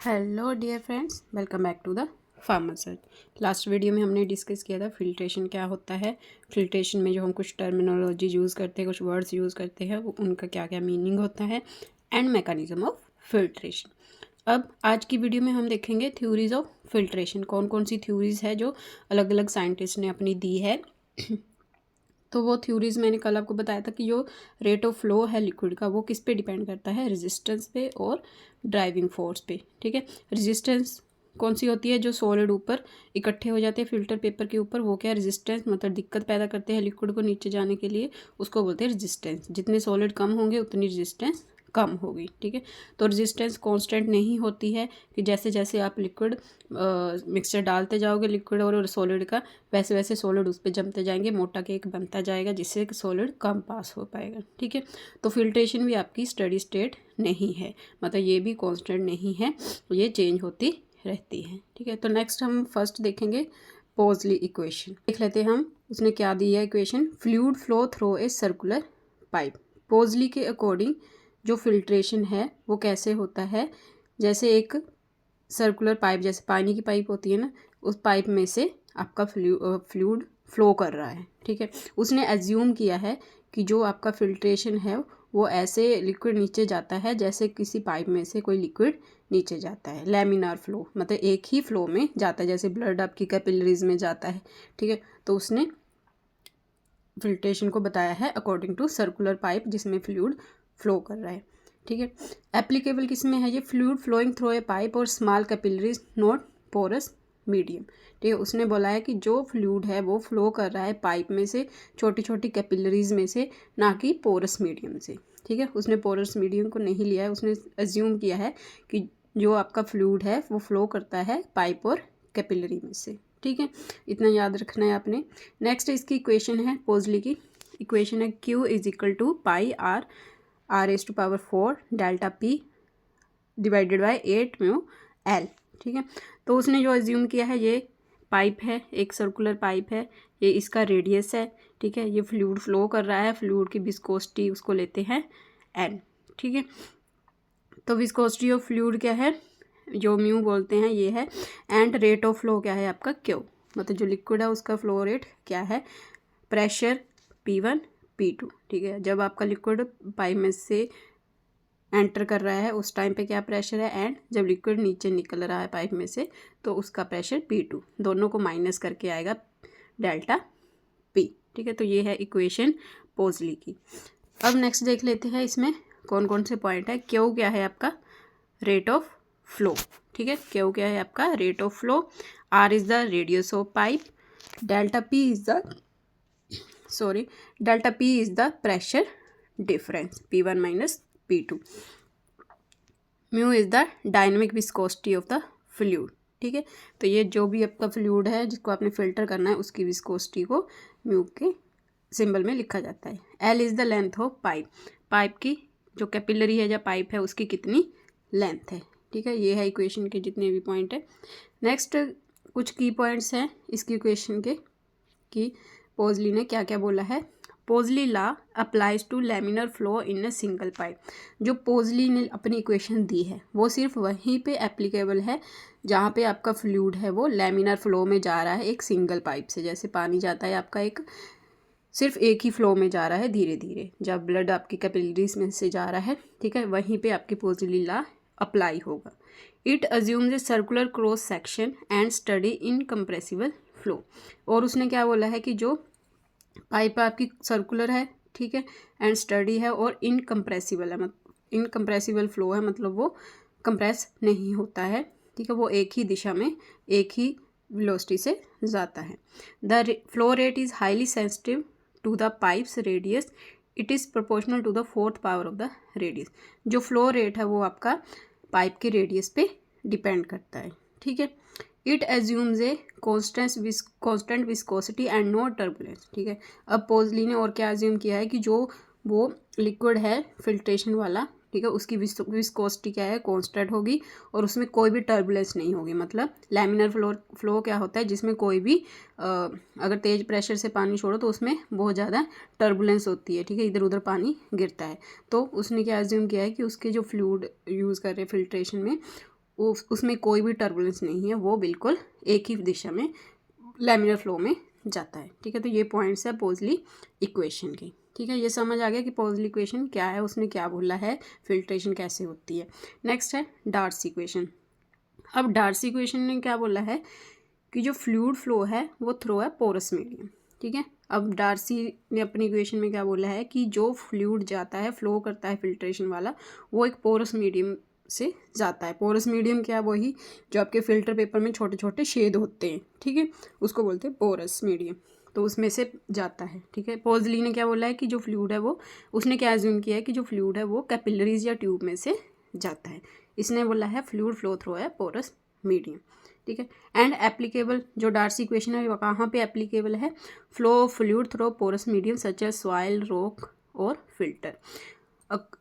Hello dear friends, welcome back to the farmer search. Last video में हमने discuss किया था फिल्ट्रेशन क्या होता है। फिल्ट्रेशन में जो हम कुछ टर्मिनोलॉजी यूज़ करते हैं, कुछ वर्ड्स यूज़ करते हैं, वो उनका क्या क्या मीनिंग होता है एंड मैकेनिज्म ऑफ फिल्ट्रेशन। अब आज की वीडियो में हम देखेंगे थ्योरीज ऑफ फिल्ट्रेशन। कौन कौन सी थ्योरीज है जो अलग अलग साइंटिस्ट ने अपनी दी है। तो वो थ्योरीज मैंने कल आपको बताया था कि जो रेट ऑफ फ्लो है लिक्विड का वो किस पे डिपेंड करता है, रेजिस्टेंस पे और ड्राइविंग फोर्स पे। ठीक है, रेजिस्टेंस कौन सी होती है, जो सॉलिड ऊपर इकट्ठे हो जाते हैं फिल्टर पेपर के ऊपर, वो क्या रेजिस्टेंस मतलब दिक्कत पैदा करते हैं लिक्विड को नीचे जाने के लिए, उसको बोलते हैं रेजिस्टेंस। जितने सॉलिड कम होंगे उतनी रेजिस्टेंस कम होगी। ठीक है, तो रेजिस्टेंस कांस्टेंट नहीं होती है कि जैसे जैसे आप लिक्विड मिक्सचर डालते जाओगे लिक्विड और सॉलिड का, वैसे वैसे सॉलिड उस पर जमते जाएंगे, मोटा केक बनता जाएगा जिससे सॉलिड कम पास हो पाएगा। ठीक है, तो फिल्ट्रेशन भी आपकी स्टडी स्टेट नहीं है, मतलब ये भी कांस्टेंट नहीं है, ये चेंज होती रहती है। ठीक है, तो नेक्स्ट हम फर्स्ट देखेंगे पोजली इक्वेशन। देख लेते हैं हम उसने क्या दी है equation. Fluid flow through a circular pipe. Poiseuille के अकॉर्डिंग जो फिल्ट्रेशन है वो कैसे होता है, जैसे एक सर्कुलर पाइप, जैसे पानी की पाइप होती है ना, उस पाइप में से आपका फ्लूइड फ्लो कर रहा है। ठीक है, उसने एज्यूम किया है कि जो आपका फिल्ट्रेशन है वो ऐसे लिक्विड नीचे जाता है जैसे किसी पाइप में से कोई लिक्विड नीचे जाता है। लैमिनार फ्लो मतलब एक ही फ्लो में जाता है, जैसे ब्लड आपकी कैपिलरीज में जाता है। ठीक है, तो उसने फिल्ट्रेशन को बताया है अकॉर्डिंग टू सर्कुलर पाइप जिसमें फ्लूइड फ्लो कर रहा है। ठीक है, एप्लीकेबल किस में है ये, fluid flowing through a pipe और small capillaries not porous medium. ठीक है, उसने बोला है कि जो फ्लूइड है वो फ्लो कर रहा है पाइप में से, छोटी छोटी कैपिलरीज में से, ना कि पोरस मीडियम से। ठीक है, उसने पोरस मीडियम को नहीं लिया है, उसने एज्यूम किया है कि जो आपका फ्लूइड है वो फ्लो करता है पाइप और कैपिलरी में से। ठीक है, इतना याद रखना है आपने। नेक्स्ट इसकी इक्वेशन है, पोजली की इक्वेशन है Q is equal to pi r raise to power 4 delta P divided by 8 mu L. ठीक है, तो उसने जो एज्यूम किया है ये पाइप है, एक सर्कुलर पाइप है, ये इसका रेडियस है। ठीक है, ये फ्लूइड फ्लो कर रहा है, फ्लूइड की विस्कोसिटी उसको लेते हैं एन। ठीक है, तो विस्कोसिटी ऑफ फ्लूइड क्या है, जो म्यू बोलते हैं ये है, एंड रेट ऑफ फ्लो क्या है आपका क्यू, मतलब जो लिक्विड है उसका फ्लो रेट क्या है, प्रेशर P1 P2। ठीक है, जब आपका लिक्विड पाइप में से एंटर कर रहा है उस टाइम पे क्या प्रेशर है, एंड जब लिक्विड नीचे निकल रहा है पाइप में से तो उसका प्रेशर P2, दोनों को माइनस करके आएगा डेल्टा P। ठीक है, तो ये है इक्वेशन पोजली की। अब नेक्स्ट देख लेते हैं इसमें कौन कौन से पॉइंट है। क्यू क्या है आपका, रेट ऑफ फ्लो। ठीक है, क्यू क्या है आपका, rate of flow. R is the radius of pipe, delta P is the pressure difference P1 minus P2। Mu is the dynamic viscosity of the fluid. ठीक है, तो ये जो भी आपका फ्लूइड है जिसको आपने फिल्टर करना है उसकी विस्कोसिटी को म्यू के सिंबल में लिखा जाता है। L is the length of pipe, pipe की जो कैपिलरी है या पाइप है उसकी कितनी लेंथ है। ठीक है, ये है इक्वेशन के जितने भी पॉइंट है। नेक्स्ट कुछ की पॉइंट्स हैं इसकी इक्वेशन के कि पोजली ने क्या क्या बोला है। Poiseuille law applies to laminar flow in a single pipe. जो पोजली ने अपनी इक्वेशन दी है वो सिर्फ वहीं पे एप्लीकेबल है जहाँ पे आपका फ्लूइड है वो लैमिनर फ्लो में जा रहा है एक सिंगल पाइप से, जैसे पानी जाता है आपका एक सिर्फ एक ही फ्लो में जा रहा है धीरे धीरे, जब ब्लड आपकी कैपिलरीज में से जा रहा है। ठीक है, वहीं पे आपकी पोजली लॉ अप्लाई होगा। It assumes a circular cross section and study incompressible flow. और उसने क्या बोला है कि जो पाइप आपकी सर्कुलर है, ठीक है, एंड स्टडी है और इनकम्प्रेसिबल है, मतलब इनकम्प्रेसिबल फ्लो है, मतलब वो कंप्रेस नहीं होता है। ठीक है, वो एक ही दिशा में एक ही वेलोसिटी से जाता है। The flow rate is highly sensitive to the pipe's radius, it is proportional to the 4th power of the radius. जो फ्लो रेट है वो आपका पाइप के रेडियस पे डिपेंड करता है। ठीक है, it assumes a constant viscosity and no turbulence. ठीक है, अब पोजली ने और क्या एज्यूम किया है कि जो वो लिक्विड है फिल्ट्रेशन वाला, ठीक है, उसकी विस्कोसिटी क्या है, कांस्टेंट होगी और उसमें कोई भी टर्बुलेंस नहीं होगी। मतलब लैमिनर फ्लो क्या होता है जिसमें कोई भी अगर तेज़ प्रेशर से पानी छोड़ो तो उसमें बहुत ज़्यादा टर्बुलेंस होती है। ठीक है, इधर उधर पानी गिरता है। तो उसने क्या एज्यूम किया है कि उसके जो फ्लूइड यूज़ कर रहे हैं फिल्ट्रेशन में उसमें कोई भी टर्बुलेंस नहीं है, वो बिल्कुल एक ही दिशा में लैमिनार फ्लो में जाता है। ठीक है, तो ये पॉइंट्स है पोजली इक्वेशन के। ठीक है, ये समझ आ गया कि पोजली इक्वेशन क्या है, उसने क्या बोला है, फिल्ट्रेशन कैसे होती है। नेक्स्ट है डार्सी इक्वेशन। अब डार्सी इक्वेशन ने क्या बोला है कि जो फ्लूइड फ्लो है वो थ्रो है पोरस मीडियम। ठीक है, अब डार्सी ने अपनी इक्वेशन में क्या बोला है कि जो फ्लूइड जाता है, फ्लो करता है फिल्ट्रेशन वाला, वो एक पोरस मीडियम से जाता है। पोरस मीडियम क्या, वही जो आपके फिल्टर पेपर में छोटे छोटे छेद होते हैं, ठीक है, उसको बोलते हैं पोरस मीडियम, तो उसमें से जाता है। ठीक है, पोजली ने क्या बोला है कि जो फ्लूइड है वो, उसने क्या एज्यूम किया है कि जो फ्लूइड है वो कैपिलरीज या ट्यूब में से जाता है। इसने बोला है फ्लूइड फ्लो थ्रू है पोरस मीडियम। ठीक है, एंड एप्लीकेबल जो डार्सी इक्वेशन है वो कहाँ पे एप्लीकेबल है, flow of fluid through porous medium such as soil, rock और फिल्टर।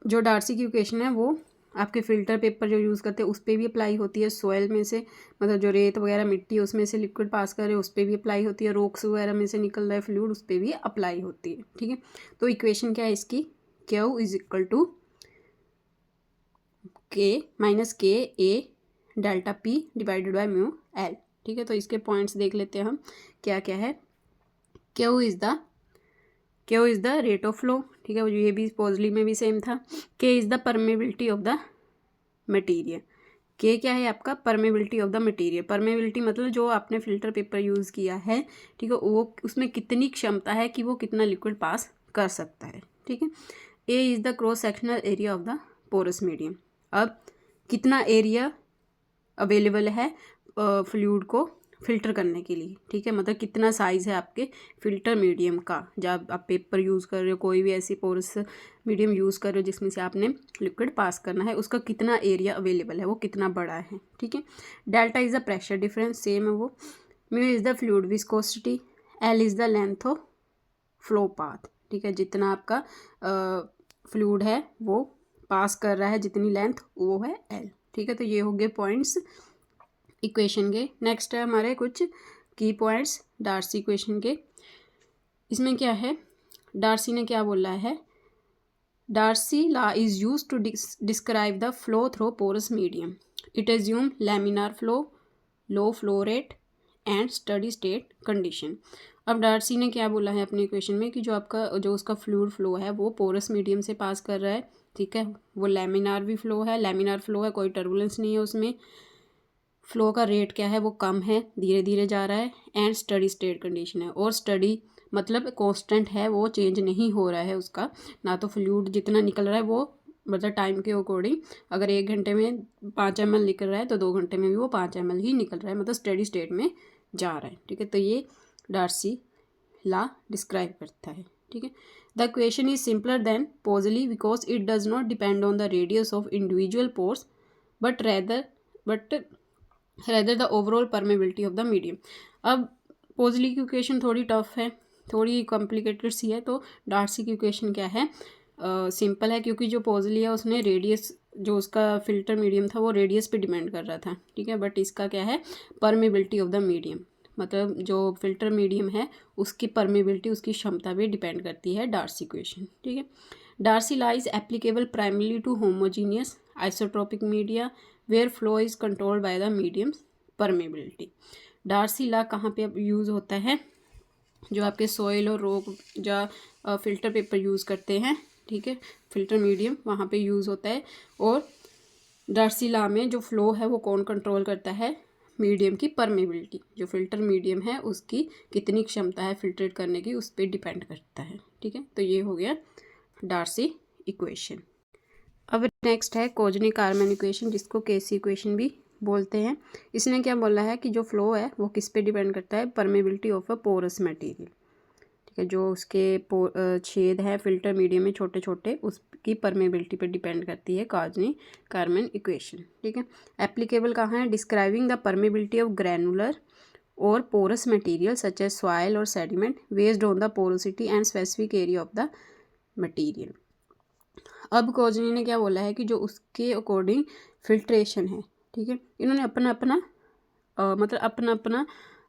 जो डार्सी की इक्वेशन है वो आपके फिल्टर पेपर जो यूज़ करते हैं उस पर भी अप्लाई होती है, सॉइल में से मतलब जो रेत वगैरह मिट्टी है उसमें से लिक्विड पास कर रहे हैं उस पर भी अप्लाई होती है, रॉक्स वगैरह में से निकल रहा है फ्लूइड उस पर भी अप्लाई होती है। ठीक है, तो इक्वेशन क्या है इसकी, Q is equal to K minus K A delta P divided by mu L। ठीक है, तो इसके पॉइंट्स देख लेते हैं हम क्या क्या है। Q is the rate of flow. ठीक है, ये भी पोजली में भी सेम था। K is the permeability of the material. K क्या है आपका, permeability of the material. Permeability मतलब जो आपने फिल्टर पेपर यूज़ किया है, ठीक है, वो उसमें कितनी क्षमता है कि वो कितना लिक्विड पास कर सकता है। ठीक है, A is the cross sectional area of the porous medium. अब कितना एरिया अवेलेबल है फ्लूइड को फिल्टर करने के लिए। ठीक है, मतलब कितना साइज़ है आपके फिल्टर मीडियम का, जब आप पेपर यूज़ कर रहे हो, कोई भी ऐसी पोरस मीडियम यूज़ कर रहे हो जिसमें से आपने लिक्विड पास करना है, उसका कितना एरिया अवेलेबल है, वो कितना बड़ा है। ठीक है, delta is the pressure difference, same है वो। Mu is the fluid viscosity, L is the length of flow path. ठीक है, जितना आपका फ्लूइड है वो पास कर रहा है, जितनी लेंथ वो है एल। ठीक है, तो ये हो गए पॉइंट्स इक्वेशन के। नेक्स्ट है हमारे कुछ की पॉइंट्स डार्सी इक्वेशन के। इसमें क्या है, डार्सी ने क्या बोला है, Darcy law is use to describe the flow through porous medium. It assume laminar flow, low flow rate and steady state condition. अब डार्सी ने क्या बोला है अपनी इक्वेशन में कि जो उसका फ्लूइड फ्लो है वो पोरस मीडियम से पास कर रहा है। ठीक है, वो लैमिनार भी फ्लो है, लैमिनार फ्लो है, कोई टर्बुलेंस नहीं है उसमें, फ्लो का रेट क्या है वो कम है, धीरे धीरे जा रहा है, एंड स्टडी स्टेट कंडीशन है, और स्टडी मतलब कांस्टेंट है, वो चेंज नहीं हो रहा है उसका, ना तो फ्लूइड जितना निकल रहा है वो मतलब टाइम के अकॉर्डिंग, अगर 1 घंटे में 5 ml निकल रहा है तो 2 घंटे में भी वो 5 ml ही निकल रहा है, मतलब स्टडी स्टेट में जा रहा है। ठीक है, तो ये डार्सी लॉ डिस्क्राइब करता है। ठीक है, the equation is simpler than Poiseuille because it does not depend on the radius of individual pores but rather the overall permeability of the medium. अब पोजली की इक्वेशन थोड़ी टफ है, थोड़ी complicated सी है, तो डार्सी की इक्वेशन क्या है, सिंपल है, क्योंकि जो पोजली है उसने रेडियस, जो उसका फिल्टर मीडियम था वो रेडियस पे डिपेंड कर रहा था। ठीक है, बट इसका क्या है, परमेबिलिटी ऑफ द मीडियम, मतलब जो फिल्टर मीडियम है उसकी परमेबिलिटी, उसकी क्षमता पे डिपेंड करती है डार्सी इक्वेशन। ठीक है, Darcy law is applicable primarily to homogeneous isotropic media where flow is controlled by the medium permeability. Darcy law कहाँ पे यूज़ होता है, जो आपके सॉइल और रॉक जो फिल्टर पेपर यूज़ करते हैं, ठीक है, फिल्टर मीडियम वहाँ पे यूज़ होता है। और डार्सी लॉ में जो फ्लो है वो कौन कंट्रोल करता है, मीडियम की परमेबिलिटी, जो फिल्टर मीडियम है उसकी कितनी क्षमता है फिल्ट्रेट करने की, उस पर डिपेंड करता है। ठीक है, तो ये हो गया डार्सी इक्वेशन। अब नेक्स्ट है कोजनी कारमैन इक्वेशन, जिसको केसी इक्वेशन भी बोलते हैं। इसने क्या बोला है कि जो फ्लो है वो किस पे डिपेंड करता है, permeability of a porous material. ठीक है, जो उसके छेद है फिल्टर मीडियम में छोटे छोटे, उसकी परमेबिलिटी पे डिपेंड करती है कोजनी कारमैन इक्वेशन। ठीक है, एप्लीकेबल कहाँ है, describing the permeability of granular और porous material such as soil और sediment based on the porosity and specific area of the material. अब कोजनी ने क्या बोला है कि जो उसके अकॉर्डिंग फिल्ट्रेशन है, ठीक है, इन्होंने अपना अपना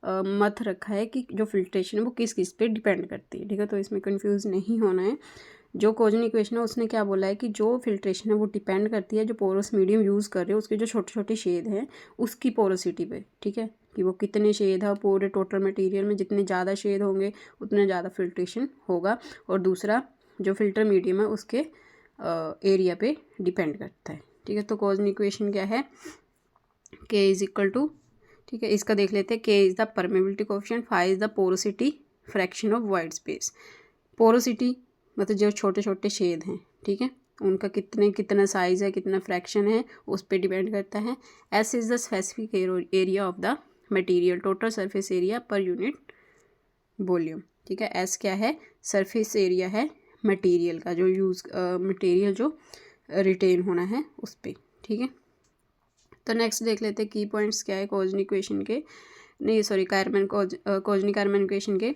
मत रखा है कि जो फिल्ट्रेशन है वो किस किस पे डिपेंड करती है। ठीक है, तो इसमें कंफ्यूज नहीं होना है। जो कोजनी इक्वेशन है उसने क्या बोला है कि जो फिल्ट्रेशन है वो डिपेंड करती है जो पोरस मीडियम यूज़ कर रहे हो उसके जो छोटे छोटे शेड हैं उसकी पोरोसिटी पे, ठीक है, कि वो कितने शेड है पूरे टोटल मटेरियल में, जितने ज़्यादा शेड होंगे उतने ज़्यादा फिल्ट्रेशन होगा। और दूसरा जो फिल्टर मीडियम है उसके एरिया पे डिपेंड करता है, ठीक है। तो कोजनी इक्वेशन क्या है, के इज इक्वल टू, ठीक है, इसका देख लेते हैं, K is the permeability coefficient, phi is the porosity fraction of void space. Porosity मतलब जो छोटे छोटे छेद हैं, ठीक है, उनका कितना साइज़ है, कितना फ्रैक्शन है, उस पर डिपेंड करता है। S is the specific area of the material, total surface area per unit volume, ठीक है। एस क्या है, सरफेस एरिया है मटेरियल का, जो मटेरियल जो रिटेन होना है उस पर, ठीक है। तो नेक्स्ट देख लेते हैं की पॉइंट्स क्या है कोजनी इक्वेशन के, नहीं सॉरी कोजनी कार्मन इक्वेशन के।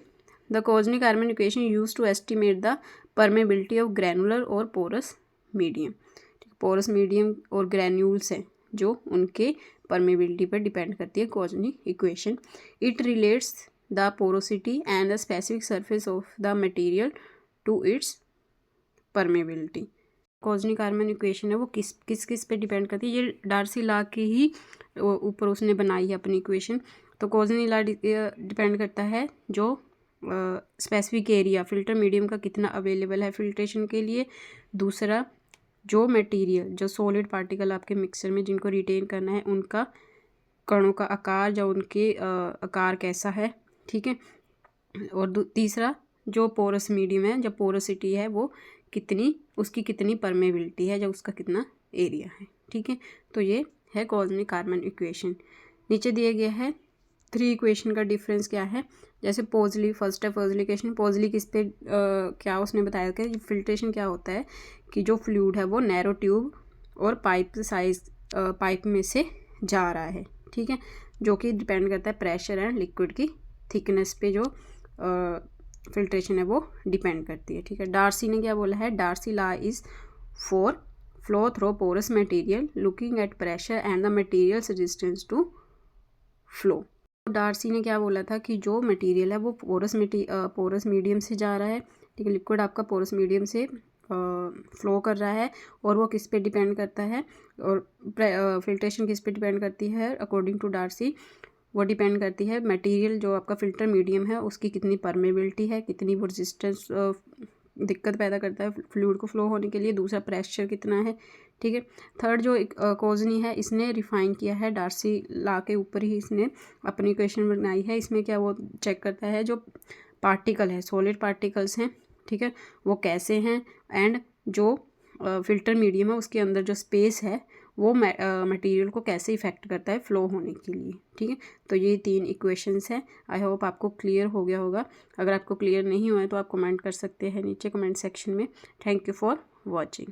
The Kozeny Carman equation use to estimate the permeability of granular और पोरस मीडियम, पोरस मीडियम और ग्रैन्यूल्स हैं जो उनके परमेबिलिटी पर डिपेंड करती है Kozeny equation. It relates the porosity and the specific surface of the material to its permeability. Kozeny Carman equation है वो किस पे डिपेंड करती है, ये डार्सी लॉ की ही ऊपर उसने बनाई है अपनी इक्वेशन। तो कोजनी लॉ डिपेंड करता है जो स्पेसिफिक एरिया फिल्टर मीडियम का कितना अवेलेबल है फिल्ट्रेशन के लिए, दूसरा जो मटेरियल जो सॉलिड पार्टिकल आपके मिक्सर में जिनको रिटेन करना है उनका कणों का आकार या उनके आकार कैसा है, ठीक है, और तीसरा जो पोरस मीडियम है, जब पोरोसिटी है वो उसकी कितनी परमेबिलिटी है, जब उसका कितना एरिया है, ठीक है। तो ये है कोजनी कार्मन इक्वेशन। नीचे दिया गया है 3 इक्वेशन का डिफरेंस क्या है, जैसे पोजली, फर्स्ट है पोजली इक्वेशन। पोजली किस पे क्या उसने बताया कि फिल्ट्रेशन क्या होता है कि जो फ्लूइड है वो नैरो ट्यूब और पाइप में से जा रहा है, ठीक है, जो कि डिपेंड करता है प्रेशर एंड लिक्विड की थिकनेस पे, जो फिल्ट्रेशन है वो डिपेंड करती है, ठीक है। डार्सी ने क्या बोला है, Darcy law is for flow through porous material looking at pressure and the material's resistance to flow. Darcy ने क्या बोला था कि जो मटेरियल है वो पोरस मीडियम से जा रहा है, ठीक है, लिक्विड आपका पोरस मीडियम से फ्लो कर रहा है, और वो किस पे डिपेंड करता है, और फिल्ट्रेशन किस पे डिपेंड करती है अकॉर्डिंग टू डार्सी, वो डिपेंड करती है मटेरियल जो आपका फिल्टर मीडियम है उसकी कितनी परमेबिलिटी है, कितनी वो रेजिस्टेंस दिक्कत पैदा करता है फ्लूइड को फ्लो होने के लिए, दूसरा प्रेशर कितना है, ठीक है। थर्ड जो कोजनी है इसने रिफाइन किया है डार्सी लॉ के ऊपर ही इसने अपनी इक्वेशन बनाई है। इसमें क्या वो चेक करता है जो पार्टिकल है, सॉलिड पार्टिकल्स हैं, ठीक है, वो कैसे हैं, एंड जो फिल्टर मीडियम है उसके अंदर जो स्पेस है वो मटेरियल को कैसे इफ़ेक्ट करता है फ्लो होने के लिए, ठीक है। तो ये 3 इक्वेशंस हैं। आई होप आपको क्लियर हो गया होगा। अगर आपको क्लियर नहीं हुआ है तो आप कमेंट कर सकते हैं नीचे कमेंट सेक्शन में। Thank you for watching.